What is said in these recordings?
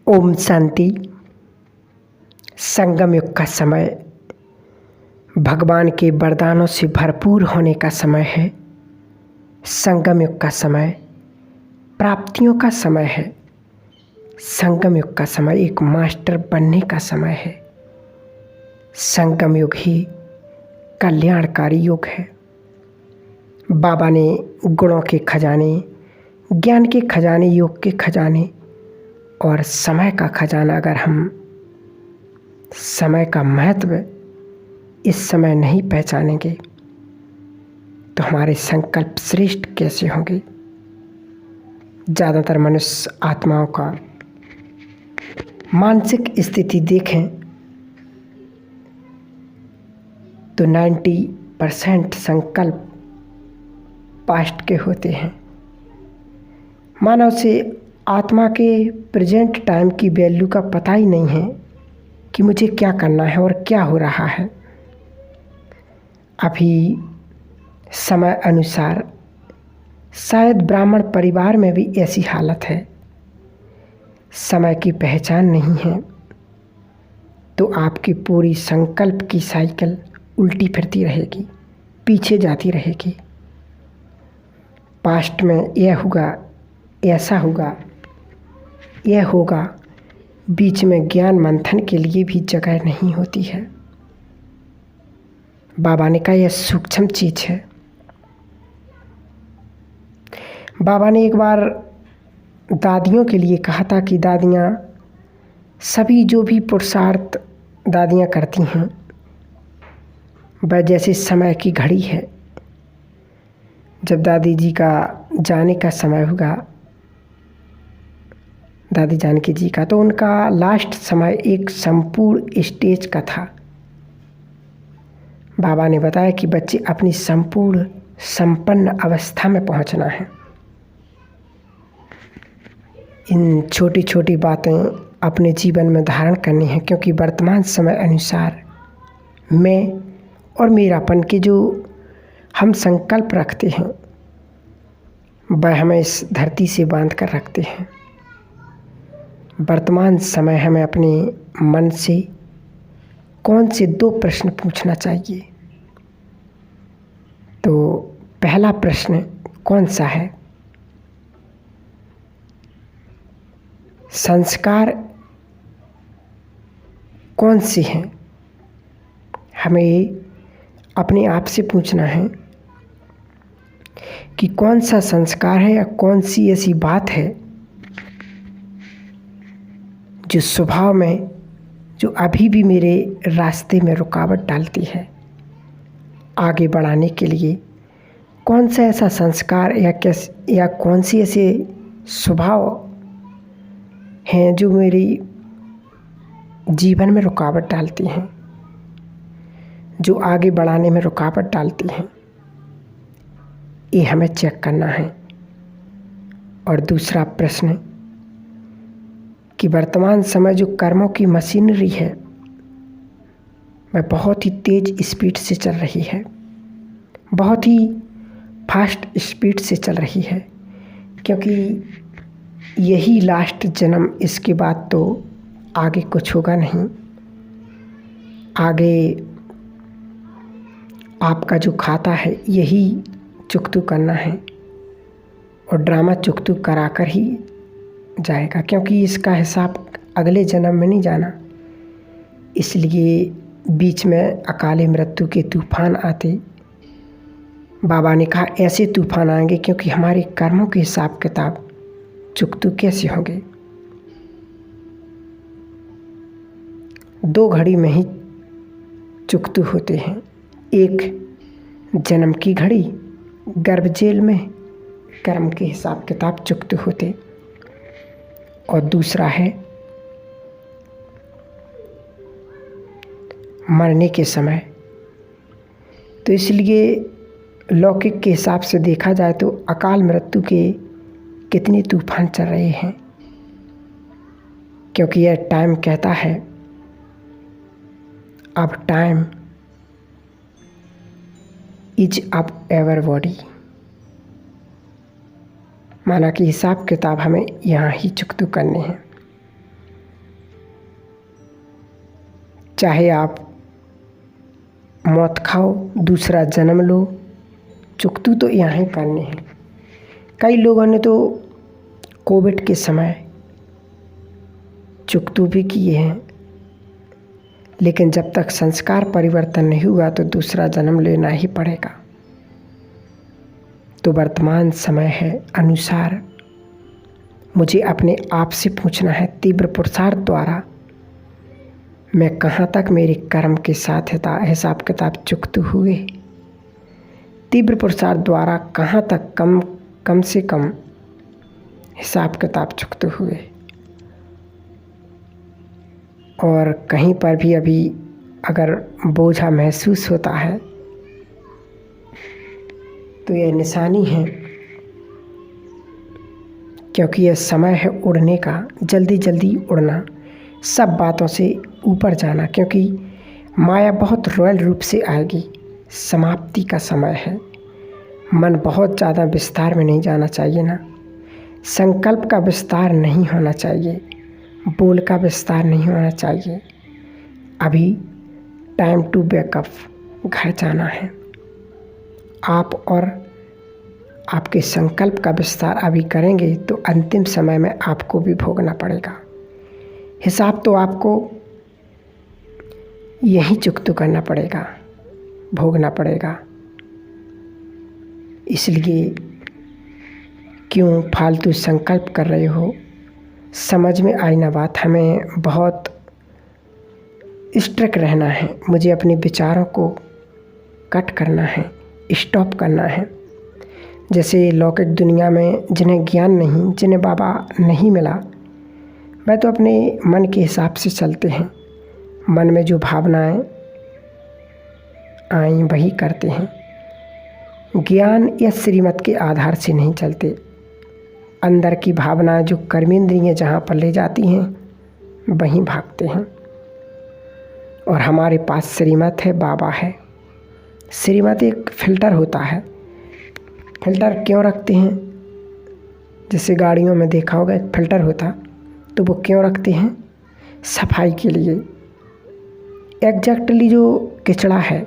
ओम शांति। संगम युग का समय भगवान के वरदानों से भरपूर होने का समय है। संगम युग का समय प्राप्तियों का समय है। संगम युग का समय एक मास्टर बनने का समय है। संगम युग ही कल्याणकारी युग है। बाबा ने गुणों के खजाने, ज्ञान के खजाने, योग के खजाने और समय का खजाना, अगर हम समय का महत्व इस समय नहीं पहचानेंगे तो हमारे संकल्प श्रेष्ठ कैसे होंगे। ज़्यादातर मनुष्य आत्माओं का मानसिक स्थिति देखें तो 90% संकल्प पास्ट के होते हैं। मानव से आत्मा के प्रेजेंट टाइम की वैल्यू का पता ही नहीं है कि मुझे क्या करना है और क्या हो रहा है। अभी समय अनुसार शायद ब्राह्मण परिवार में भी ऐसी हालत है। समय की पहचान नहीं है तो आपकी पूरी संकल्प की साइकिल उल्टी फिरती रहेगी, पीछे जाती रहेगी। पास्ट में यह होगा, ऐसा होगा, यह होगा, बीच में ज्ञान मंथन के लिए भी जगह नहीं होती है। बाबा ने कहा यह सूक्ष्म चीज है। बाबा ने एक बार दादियों के लिए कहा था कि दादियाँ सभी जो भी पुरुषार्थ दादियाँ करती हैं वह जैसे समय की घड़ी है। जब दादी जी का जाने का समय होगा, दादी जानकी जी का, तो उनका लास्ट समय एक संपूर्ण स्टेज का था। बाबा ने बताया कि बच्चे अपनी संपूर्ण संपन्न अवस्था में पहुंचना है। इन छोटी छोटी बातें अपने जीवन में धारण करनी है, क्योंकि वर्तमान समय अनुसार मैं और मेरापन के जो हम संकल्प रखते हैं वह हमें इस धरती से बांध कर रखते हैं। वर्तमान समय हमें अपने मन से कौन से 2 प्रश्न पूछना चाहिए। तो पहला प्रश्न कौन सा है? संस्कार कौन से हैं? हमें अपने आप से पूछना है कि कौन सा संस्कार है या कौन सी ऐसी बात है जो स्वभाव में, जो अभी भी मेरे रास्ते में रुकावट डालती है आगे बढ़ाने के लिए। कौन सा ऐसा संस्कार या कौन सी ऐसे स्वभाव हैं जो मेरी जीवन में रुकावट डालती हैं, जो आगे बढ़ाने में रुकावट डालती हैं। ये हमें चेक करना है। और दूसरा प्रश्न कि वर्तमान समय जो कर्मों की मशीनरी है वह बहुत ही तेज स्पीड से चल रही है, बहुत ही फास्ट स्पीड से चल रही है, क्योंकि यही लास्ट जन्म, इसके बाद तो आगे कुछ होगा नहीं। आगे आपका जो खाता है यही चुकतू करना है और ड्रामा चुकतू कराकर ही जाएगा, क्योंकि इसका हिसाब अगले जन्म में नहीं जाना। इसलिए बीच में अकाले मृत्यु के तूफान आते, बाबा ने कहा ऐसे तूफान आएंगे क्योंकि हमारे कर्मों के हिसाब किताब चुकतू कैसे होंगे। 2 घड़ी में ही चुकतू होते हैं। एक जन्म की घड़ी, गर्भ जेल में कर्म के हिसाब किताब चुकतू होते, और दूसरा है मरने के समय। तो इसलिए लौकिक के हिसाब से देखा जाए तो अकाल मृत्यु के कितने तूफान चल रहे हैं, क्योंकि यह टाइम कहता है अब टाइम इज अप एवरीबॉडी। माना कि हिसाब किताब हमें यहाँ ही चुकतू करने हैं। चाहे आप मौत खाओ, दूसरा जन्म लो, चुकतू तो यहाँ ही करनी है। कई लोगों ने तो कोविड के समय चुकतू भी किए हैं, लेकिन जब तक संस्कार परिवर्तन नहीं हुआ तो दूसरा जन्म लेना ही पड़ेगा। तो वर्तमान समय है अनुसार मुझे अपने आप से पूछना है, तीव्र पुरुषार्थ द्वारा मैं कहाँ तक मेरे कर्म के साथ हिसाब किताब चुकते हुए, तीव्र पुरुषार्थ द्वारा कहाँ तक कम से कम हिसाब किताब चुकते हुए, और कहीं पर भी अभी अगर बोझा महसूस होता है तो यह निशानी है, क्योंकि यह समय है उड़ने का, जल्दी जल्दी उड़ना, सब बातों से ऊपर जाना, क्योंकि माया बहुत रॉयल रूप से आएगी। समाप्ति का समय है। मन बहुत ज़्यादा विस्तार में नहीं जाना चाहिए ना, संकल्प का विस्तार नहीं होना चाहिए, बोल का विस्तार नहीं होना चाहिए। अभी टाइम टू बैकअप, घर जाना है। आप और आपके संकल्प का विस्तार अभी करेंगे तो अंतिम समय में आपको भी भोगना पड़ेगा। हिसाब तो आपको यही चुकता करना पड़ेगा, भोगना पड़ेगा। इसलिए क्यों फालतू संकल्प कर रहे हो? समझ में आई ना बात? हमें बहुत स्ट्रिक्ट रहना है। मुझे अपने विचारों को कट करना है, स्टॉप करना है। जैसे लौकिक दुनिया में जिन्हें ज्ञान नहीं, जिन्हें बाबा नहीं मिला, वह तो अपने मन के हिसाब से चलते हैं। मन में जो भावनाएं आई वही करते हैं। ज्ञान या श्रीमत के आधार से नहीं चलते। अंदर की भावनाएं जो कर्मेंद्रियां जहाँ पर ले जाती हैं वहीं भागते हैं। और हमारे पास श्रीमत है, बाबा है। श्रीमत एक फ़िल्टर होता है। फ़िल्टर क्यों रखते हैं? जैसे गाड़ियों में देखा होगा एक फ़िल्टर होता, तो वो क्यों रखते हैं? सफाई के लिए। एग्जैक्टली जो कचरा है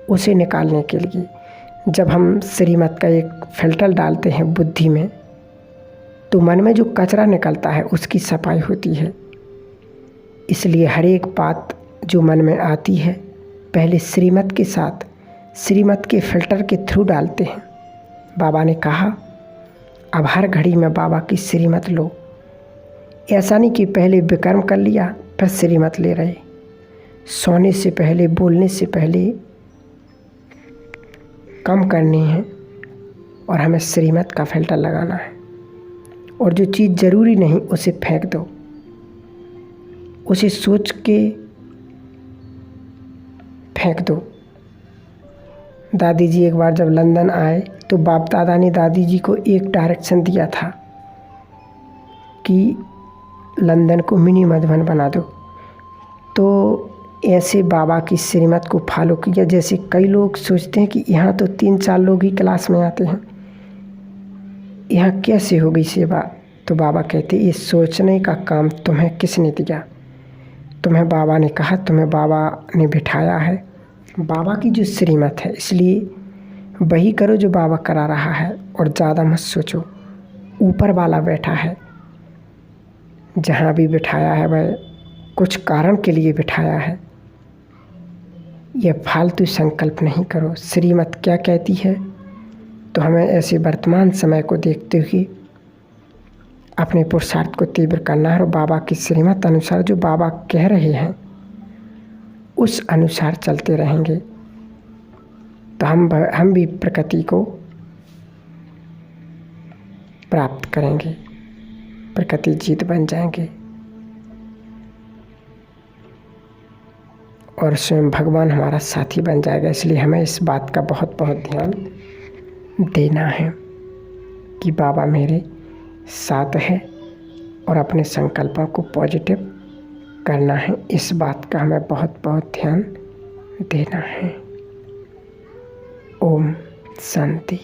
उसे निकालने के लिए। जब हम श्रीमत का एक फ़िल्टर डालते हैं बुद्धि में, तो मन में जो कचरा निकलता है उसकी सफाई होती है। इसलिए हर एक बात जो मन में आती है पहले श्रीमत के साथ, श्रीमत के फ़िल्टर के थ्रू डालते हैं। बाबा ने कहा अब हर घड़ी में बाबा की श्रीमत लो। ऐसा नहीं कि पहले विकर्म कर लिया फिर श्रीमत ले रहे। सोने से पहले, बोलने से पहले कम करनी है और हमें श्रीमत का फ़िल्टर लगाना है। और जो चीज़ ज़रूरी नहीं उसे फेंक दो, उसे सोच के फेंक दो। दादी जी एक बार जब लंदन आए तो बाप दादा ने दादी जी को एक डायरेक्शन दिया था कि लंदन को मिनी मधुबन बना दो। तो ऐसे बाबा की श्रीमत को फॉलो किया। जैसे कई लोग सोचते हैं कि यहाँ तो 3-4 लोग ही क्लास में आते हैं, यहाँ कैसे हो गई सेवा? तो बाबा कहते ये सोचने का काम तुम्हें किसने दिया? तुम्हें बाबा ने कहा, तुम्हें बाबा ने बिठाया है। बाबा की जो श्रीमत है, इसलिए वही करो जो बाबा करा रहा है और ज़्यादा मत सोचो। ऊपर वाला बैठा है, जहाँ भी बिठाया है वह कुछ कारण के लिए बिठाया है। यह फालतू संकल्प नहीं करो। श्रीमत क्या कहती है? तो हमें ऐसे वर्तमान समय को देखते हुए अपने पुरुषार्थ को तीव्र करना है और बाबा की श्रीमत अनुसार जो बाबा कह रहे हैं उस अनुसार चलते रहेंगे तो हम भी प्रकृति को प्राप्त करेंगे, प्रकृति जीत बन जाएंगे और स्वयं भगवान हमारा साथी बन जाएगा। इसलिए हमें इस बात का बहुत बहुत ध्यान देना है कि बाबा मेरे साथ है और अपने संकल्पों को पॉजिटिव करना है। इस बात का हमें बहुत बहुत ध्यान देना है। ओम शांति।